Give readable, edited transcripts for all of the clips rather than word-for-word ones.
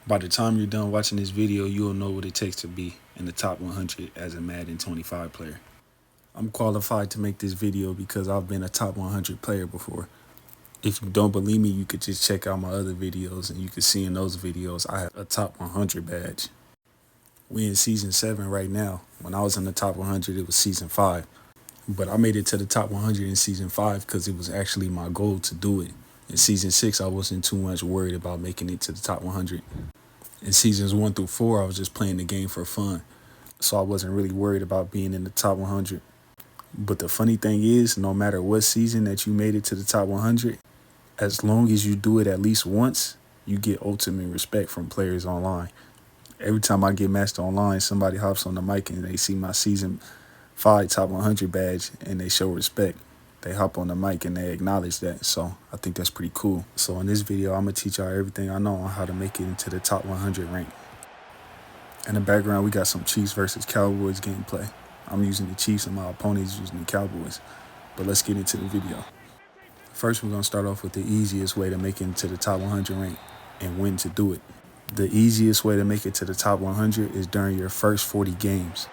By the time you're done watching this video, you'll know what it takes to be in the top 100 as a Madden 25 player. I'm qualified to make this video because I've been a top 100 player before. If you don't believe me, you could just check out my other videos and you can see in those videos I have a top 100 badge. We in season 7 right now. When I was in the top 100, it was season 5. But I made it to the top 100 in season 5 because it was actually my goal to do it. In season 6, I wasn't too much worried about making it to the top 100. In seasons 1 through 4, I was just playing the game for fun. So I wasn't really worried about being in the top 100. But the funny thing is, no matter what season that you made it to the top 100, as long as you do it at least once, you get ultimate respect from players online. Every time I get matched online, somebody hops on the mic and they see my season 5 top 100 badge and they show respect. They hop on the mic and they acknowledge that. So I think that's pretty cool. So in this video, I'm going to teach y'all everything I know on how to make it into the top 100 rank. In the background, we got some Chiefs versus Cowboys gameplay. I'm using the Chiefs and my opponent is using the Cowboys. But let's get into the video. First, we're going to start off with the easiest way to make it into the top 100 rank and when to do it. The easiest way to make it to the top 100 is during your first 40 games.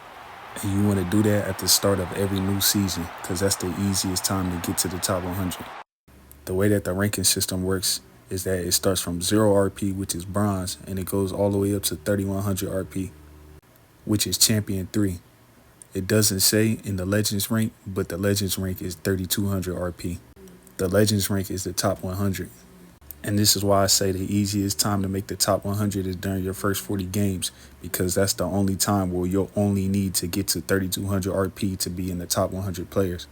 And you want to do that at the start of every new season because that's the easiest time to get to the top 100. The way that the ranking system works is that it starts from 0 RP, which is bronze, and it goes all the way up to 3100 RP, which is champion 3. It doesn't say in the Legends rank, but the Legends rank is 3200 RP. The Legends rank is the top 100. And this is why I say the easiest time to make the top 100 is during your first 40 games, because that's the only time where you'll only need to get to 3200 RP to be in the top 100 players.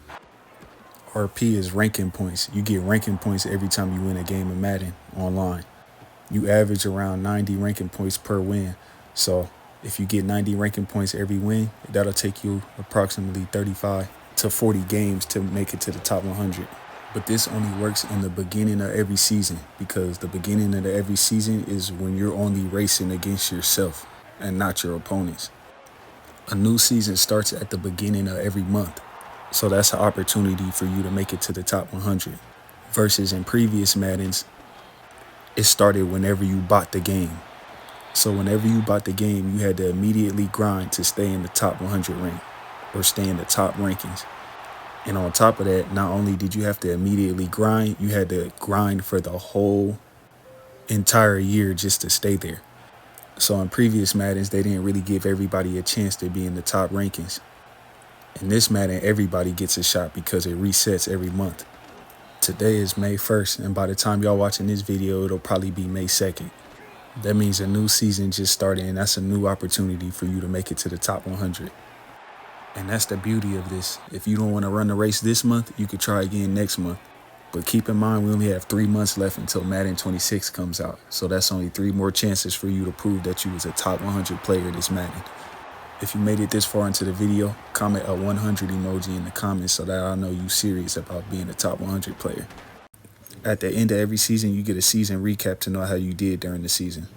RP is ranking points. You get ranking points every time you win a game of Madden online. You average around 90 ranking points per win. So if you get 90 ranking points every win, that'll take you approximately 35 to 40 games to make it to the top 100. But this only works in the beginning of every season, because the beginning of every season is when you're only racing against yourself and not your opponents. A new season starts at the beginning of every month. So that's an opportunity for you to make it to the top 100. Versus in previous Maddens, it started whenever you bought the game. So whenever you bought the game, you had to immediately grind to stay in the top 100 rank or stay in the top rankings. And on top of that, not only did you have to immediately grind, you had to grind for the whole entire year just to stay there. So in previous Maddens, they didn't really give everybody a chance to be in the top rankings. In this Madden, everybody gets a shot because it resets every month. Today is May 1st, and by the time y'all watching this video, it'll probably be May 2nd. That means a new season just started, and that's a new opportunity for you to make it to the top 100. And that's the beauty of this. If you don't want to run the race this month, you could try again next month. But keep in mind, we only have 3 months left until Madden 26 comes out. So that's only 3 more chances for you to prove that you was a top 100 player this Madden. If you made it this far into the video, comment a 100 emoji in the comments so that I know you serious about being a top 100 player. At the end of every season, you get a season recap to know how you did during the season.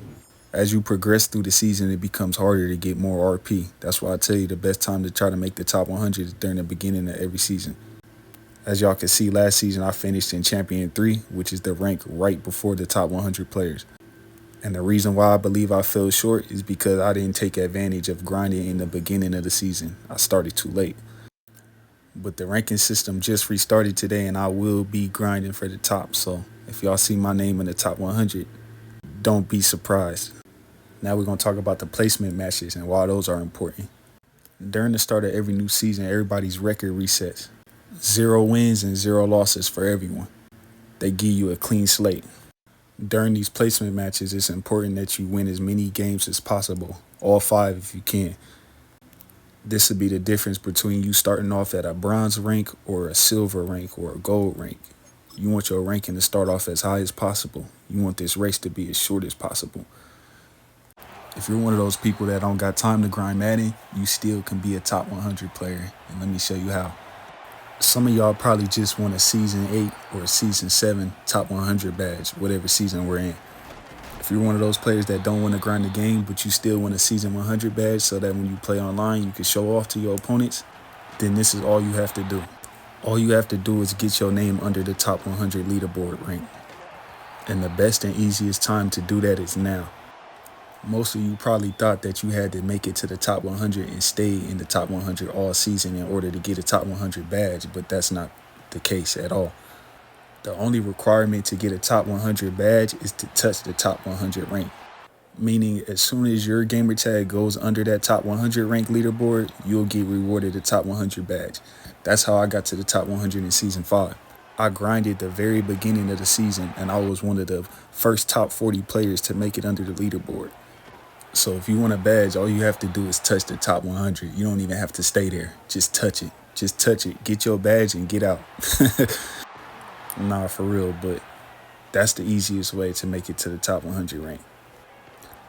As you progress through the season, it becomes harder to get more RP. That's why I tell you the best time to try to make the top 100 is during the beginning of every season. As y'all can see, last season I finished in Champion 3, which is the rank right before the top 100 players. And the reason why I believe I fell short is because I didn't take advantage of grinding in the beginning of the season. I started too late. But the ranking system just restarted today, and I will be grinding for the top. So if y'all see my name in the top 100, don't be surprised. Now we're going to talk about the placement matches and why those are important. During the start of every new season, everybody's record resets. 0 wins and 0 losses for everyone. They give you a clean slate. During these placement matches, it's important that you win as many games as possible, all 5 if you can. This would be the difference between you starting off at a bronze rank or a silver rank or a gold rank. You want your ranking to start off as high as possible. You want this race to be as short as possible. If you're one of those people that don't got time to grind Madden, you still can be a top 100 player. And let me show you how. Some of y'all probably just want a season 8 or a season 7 top 100 badge, whatever season we're in. If you're one of those players that don't want to grind the game, but you still want a season 100 badge so that when you play online, you can show off to your opponents, then this is all you have to do. All you have to do is get your name under the top 100 leaderboard rank. And the best and easiest time to do that is now. Most of you probably thought that you had to make it to the top 100 and stay in the top 100 all season in order to get a top 100 badge, but that's not the case at all. The only requirement to get a top 100 badge is to touch the top 100 rank. Meaning, as soon as your gamer tag goes under that top 100 rank leaderboard, you'll get rewarded a top 100 badge. That's how I got to the top 100 in season 5. I grinded the very beginning of the season, and I was one of the first top 40 players to make it under the leaderboard. So if you want a badge, all you have to do is touch the top 100. You don't even have to stay there. Just touch it. Just touch it. Get your badge and get out. Nah, for real, but that's the easiest way to make it to the top 100 rank.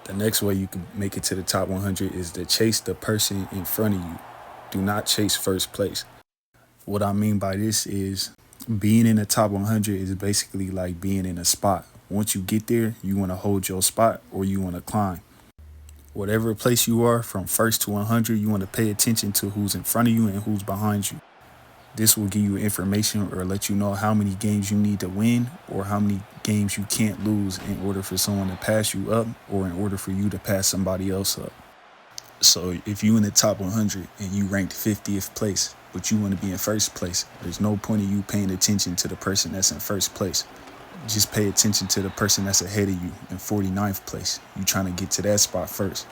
The next way you can make it to the top 100 is to chase the person in front of you. Do not chase first place. What I mean by this is being in the top 100 is basically like being in a spot. Once you get there, you want to hold your spot or you want to climb. Whatever place you are, from first to 100, you want to pay attention to who's in front of you and who's behind you. This will give you information or let you know how many games you need to win or how many games you can't lose in order for someone to pass you up or in order for you to pass somebody else up. So if you in the top 100 and you ranked 50th place, but you want to be in first place, there's no point in you paying attention to the person that's in first place. Just pay attention to the person that's ahead of you in 49th place. You trying to get to that spot first.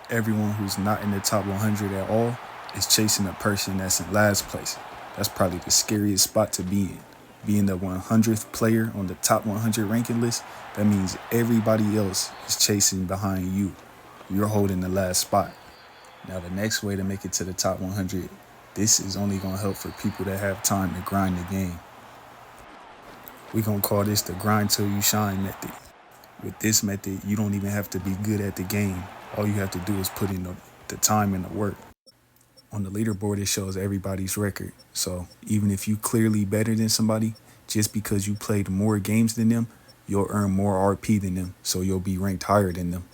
Everyone who's not in the top 100 at all is chasing a person that's in last place. That's probably the scariest spot to be in. Being the 100th player on the top 100 ranking list, that means everybody else is chasing behind you. You're holding the last spot. Now, the next way to make it to the top 100, this is only going to help for people that have time to grind the game. We're going to call this the grind till you shine method. With this method, you don't even have to be good at the game. All you have to do is put in the time and the work. On the leaderboard, it shows everybody's record. So even if you clearly better than somebody, just because you played more games than them, you'll earn more RP than them. So you'll be ranked higher than them.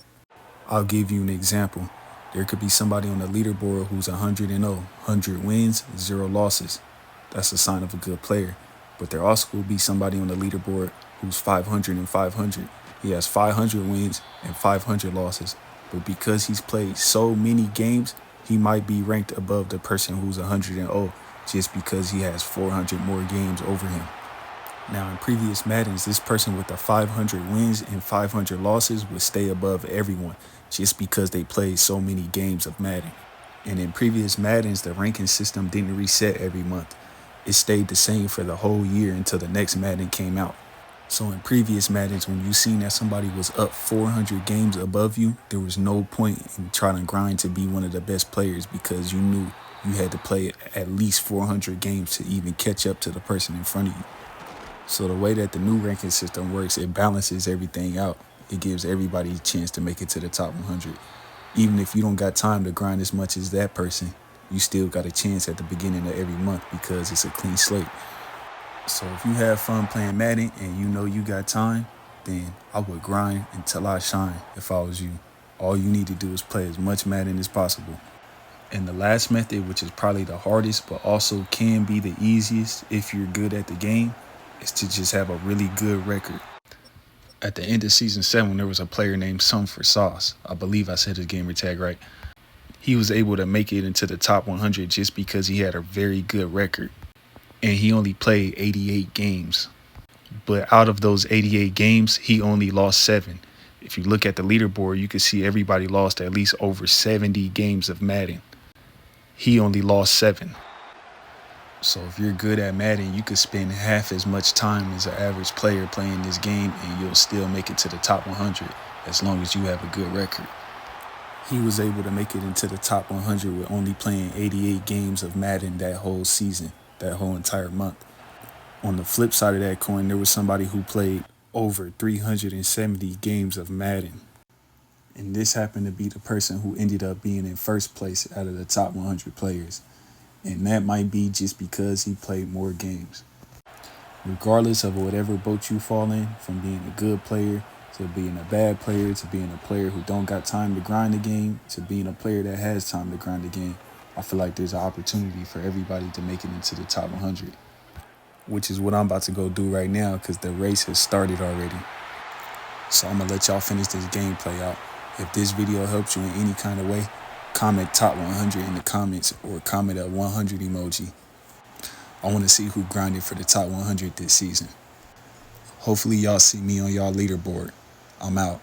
I'll give you an example. There could be somebody on the leaderboard who's 100-0, 100 wins, 0 losses. That's a sign of a good player. But there also will be somebody on the leaderboard who's 500 and 500. He has 500 wins and 500 losses. But because he's played so many games, he might be ranked above the person who's 100-0 just because he has 400 more games over him. Now, in previous Maddens, this person with the 500 wins and 500 losses would stay above everyone just because they played so many games of Madden. And in previous Maddens, the ranking system didn't reset every month. It stayed the same for the whole year until the next Madden came out. So in previous Maddens, when you seen that somebody was up 400 games above you, there was no point in trying to grind to be one of the best players because you knew you had to play at least 400 games to even catch up to the person in front of you. So the way that the new ranking system works, it balances everything out. It gives everybody a chance to make it to the top 100. Even if you don't got time to grind as much as that person, you still got a chance at the beginning of every month because it's a clean slate. So if you have fun playing Madden and you know you got time, then I would grind until I shine if I was you. All you need to do is play as much Madden as possible. And the last method, which is probably the hardest but also can be the easiest if you're good at the game, is to just have a really good record. At the end of season 7, there was a player named Some for Sauce. I believe I said his gamer tag right. He was able to make it into the top 100 just because he had a very good record. And he only played 88 games. But out of those 88 games, he only lost 7. If you look at the leaderboard, you can see everybody lost at least over 70 games of Madden. He only lost 7. So if you're good at Madden, you could spend half as much time as an average player playing this game and you'll still make it to the top 100 as long as you have a good record. He was able to make it into the top 100 with only playing 88 games of Madden that whole season, that whole entire month. On the flip side of that coin, there was somebody who played over 370 games of Madden. And this happened to be the person who ended up being in first place out of the top 100 players. And that might be just because he played more games. Regardless of whatever boat you fall in, from being a good player to being a bad player, to being a player who don't got time to grind the game, to being a player that has time to grind the game, I feel like there's an opportunity for everybody to make it into the top 100, which is what I'm about to go do right now because the race has started already. So I'm going to let y'all finish this gameplay out. If this video helps you in any kind of way, comment top 100 in the comments or comment a 100 emoji. I want to see who grinded for the top 100 this season. Hopefully y'all see me on y'all leaderboard. I'm out.